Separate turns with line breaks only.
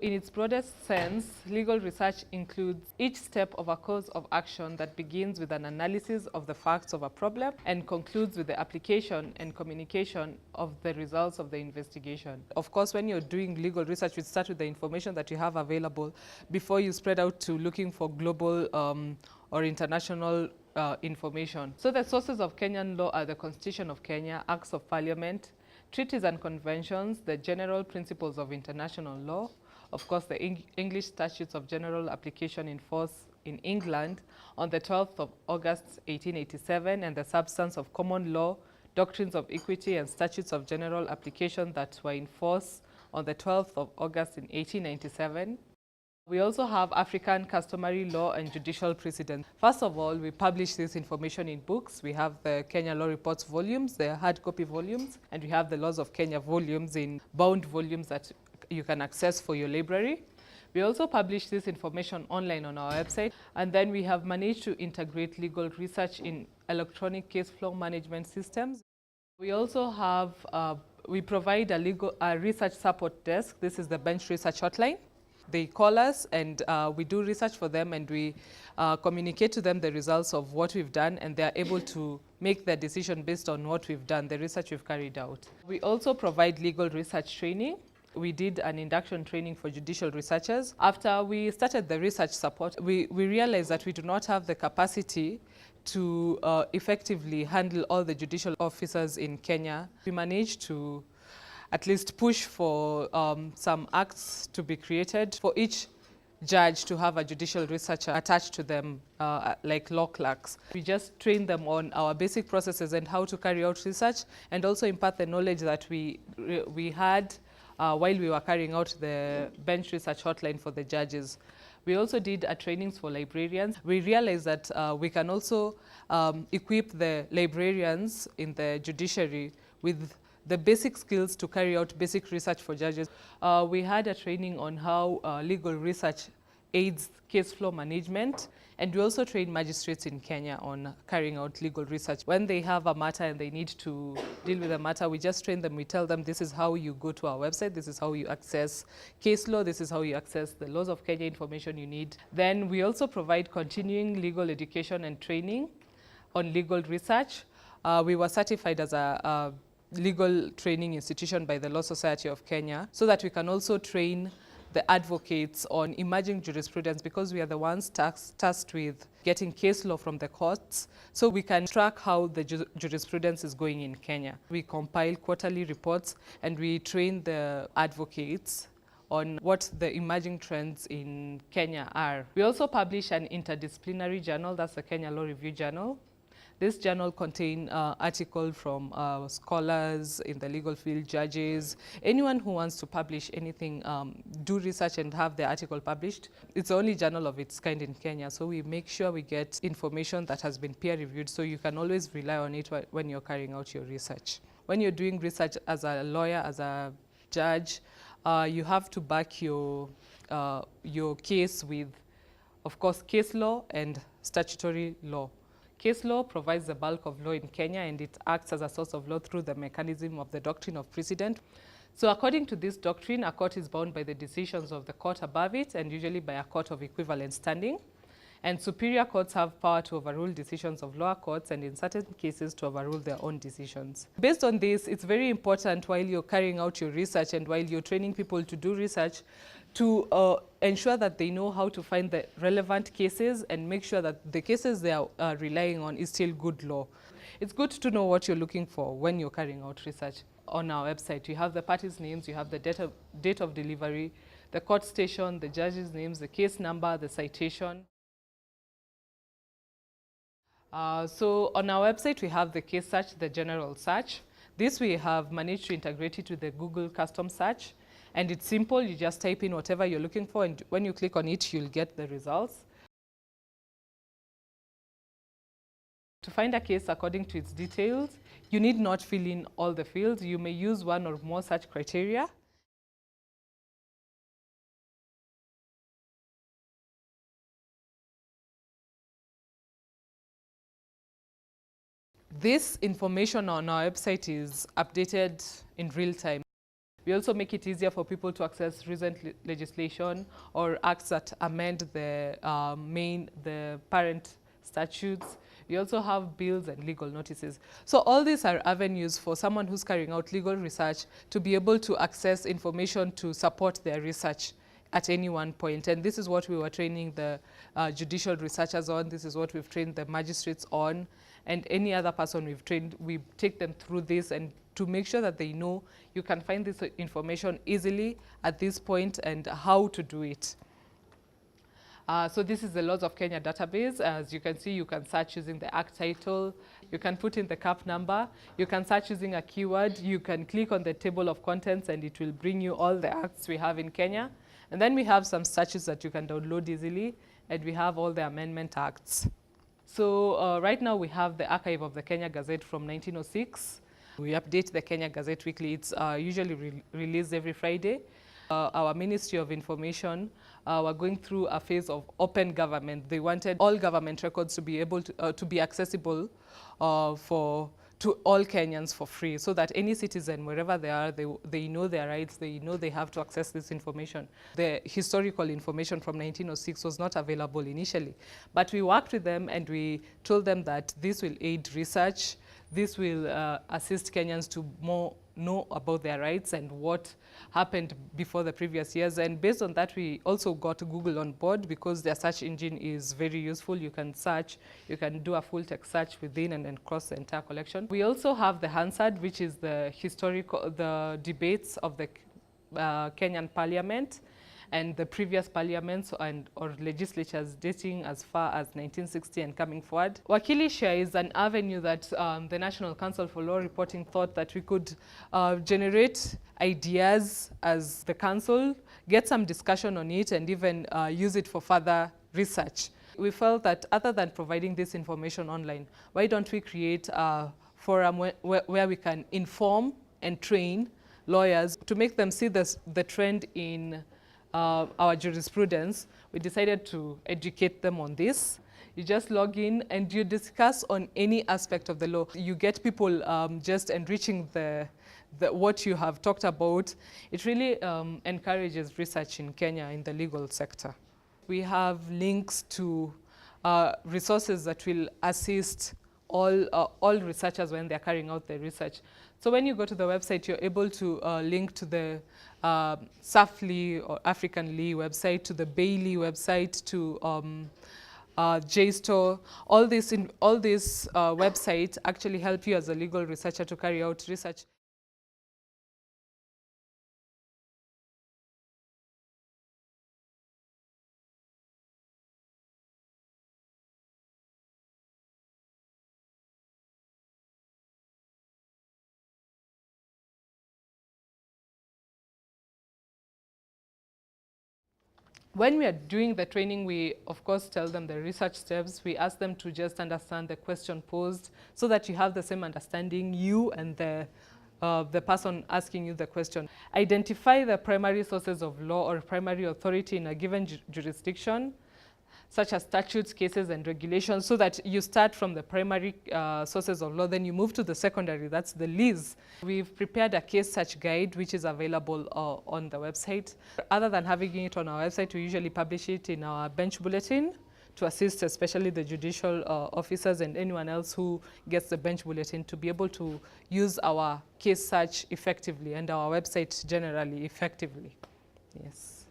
In its broadest sense, legal research includes each step of a course of action that begins with an analysis of the facts of a problem and concludes with the application and communication of the results of the investigation. Of course, when you're doing legal research, you start with the information that you have available before you spread out to looking for global or international information. So the sources of Kenyan law are the Constitution of Kenya, Acts of Parliament, treaties and conventions, the general principles of international law, of course, the English Statutes of General Application in force in England on the 12th of August 1887, and the substance of common law, doctrines of equity and statutes of general application that were in force on the 12th of August in 1897. We also have African customary law and judicial precedents. First of all, we publish this information in books. We have the Kenya Law Reports volumes, the hard copy volumes, and we have the Laws of Kenya volumes in bound volumes that you can access for your library. We also publish this information online on our website, and then we have managed to integrate legal research in electronic case flow management systems. We also have, we provide a research support desk. This is the bench research hotline. They call us and we do research for them, and we communicate to them the results of what we've done, and they're able to make their decision based on what we've done, the research we've carried out. We also provide legal research training. We did an induction training for judicial researchers. After we started the research support, we realized that we do not have the capacity to effectively handle all the judicial officers in Kenya. We managed to at least push for some acts to be created for each judge to have a judicial researcher attached to them, like law clerks. We just train them on our basic processes and how to carry out research, and also impart the knowledge that we had while we were carrying out the bench research hotline for the judges. We also did a trainings for librarians. We realized that we can also equip the librarians in the judiciary with the basic skills to carry out basic research for judges. We had a training on how legal research aids case flow management, and we also train magistrates in Kenya on carrying out legal research. When they have a matter and they need to deal with a matter, we just train them. We tell them this is how you go to our website, this is how you access case law, this is how you access the laws of Kenya information you need. Then we also provide continuing legal education and training on legal research. We were certified as a legal training institution by the Law Society of Kenya, so that we can also train the advocates on emerging jurisprudence, because we are the ones tasked with getting case law from the courts, so we can track how the jurisprudence is going in Kenya. We compile quarterly reports and we train the advocates on what the emerging trends in Kenya are. We also publish an interdisciplinary journal, that's the Kenya Law Review Journal. This journal contains articles from scholars in the legal field, judges, anyone who wants to publish anything, do research and have the article published. It's the only journal of its kind in Kenya, so we make sure we get information that has been peer reviewed, so you can always rely on it when you're carrying out your research. When you're doing research as a lawyer, as a judge, you have to back your case with, of course, case law and statutory law. Case law provides the bulk of law in Kenya, and it acts as a source of law through the mechanism of the doctrine of precedent. So according to this doctrine, a court is bound by the decisions of the court above it, and usually by a court of equivalent standing. And superior courts have power to overrule decisions of lower courts, and in certain cases to overrule their own decisions. Based on this, it's very important while you're carrying out your research and while you're training people to do research, to ensure that they know how to find the relevant cases and make sure that the cases they are relying on is still good law. It's good to know what you're looking for when you're carrying out research. On our website, you have the parties' names, you have the date of delivery, the court station, the judges' names, the case number, the citation. So on our website, we have the case search, the general search. This we have managed to integrate it with the Google custom search. And it's simple, you just type in whatever you're looking for, and when you click on it, you'll get the results. To find a case according to its details, you need not fill in all the fields. You may use one or more such criteria. This information on our website is updated in real time. We also make it easier for people to access recent legislation or acts that amend the parent statutes. We also have bills and legal notices. So all these are avenues for someone who's carrying out legal research to be able to access information to support their research at any one point. And this is what we were training the judicial researchers on. This is what we've trained the magistrates on. And any other person we've trained, we take them through this and to make sure that they know you can find this information easily at this point and how to do it. So this is the Laws of Kenya database. As you can see, you can search using the act title. You can put in the CAP number. You can search using a keyword. You can click on the table of contents and it will bring you all the acts we have in Kenya. And then we have some statutes that you can download easily. And we have all the amendment acts. So right now we have the archive of the Kenya Gazette from 1906. We update the Kenya Gazette weekly. It's usually released every Friday. Our Ministry of Information were going through a phase of open government. They wanted all government records to be able to be accessible to all Kenyans for free, so that any citizen, wherever they are, they know their rights, they know they have to access this information. The historical information from 1906 was not available initially, but we worked with them and we told them that this will aid research. This will assist Kenyans to more know about their rights and what happened before the previous years. And based on that, we also got Google on board because their search engine is very useful. You can search, you can do a full text search within and then cross the entire collection. We also have the Hansard, which is the debates of the Kenyan Parliament and the previous parliaments or legislatures dating as far as 1960 and coming forward. Wakilisha is an avenue that the National Council for Law Reporting thought that we could generate ideas as the council, get some discussion on it, and even use it for further research. We felt that other than providing this information online, why don't we create a forum where we can inform and train lawyers to make them see the trend in our jurisprudence. We decided to educate them on this. You just log in and you discuss on any aspect of the law. You get people just enriching what you have talked about. It really encourages research in Kenya in the legal sector. We have links to resources that will assist all researchers when they're carrying out their research. So when you go to the website, you're able to link to the SAFLI or African Lee website, to the Bailey website, to JSTOR. All these websites actually help you as a legal researcher to carry out research. When we are doing the training, we, of course, tell them the research steps. We ask them to just understand the question posed so that you have the same understanding, you and the person asking you the question. Identify the primary sources of law or primary authority in a given jurisdiction, such as statutes, cases, and regulations, so that you start from the primary sources of law, then you move to the secondary, that's the lease. We've prepared a case search guide, which is available on the website. Other than having it on our website, we usually publish it in our bench bulletin to assist especially the judicial officers and anyone else who gets the bench bulletin to be able to use our case search effectively and our website generally effectively. Yes.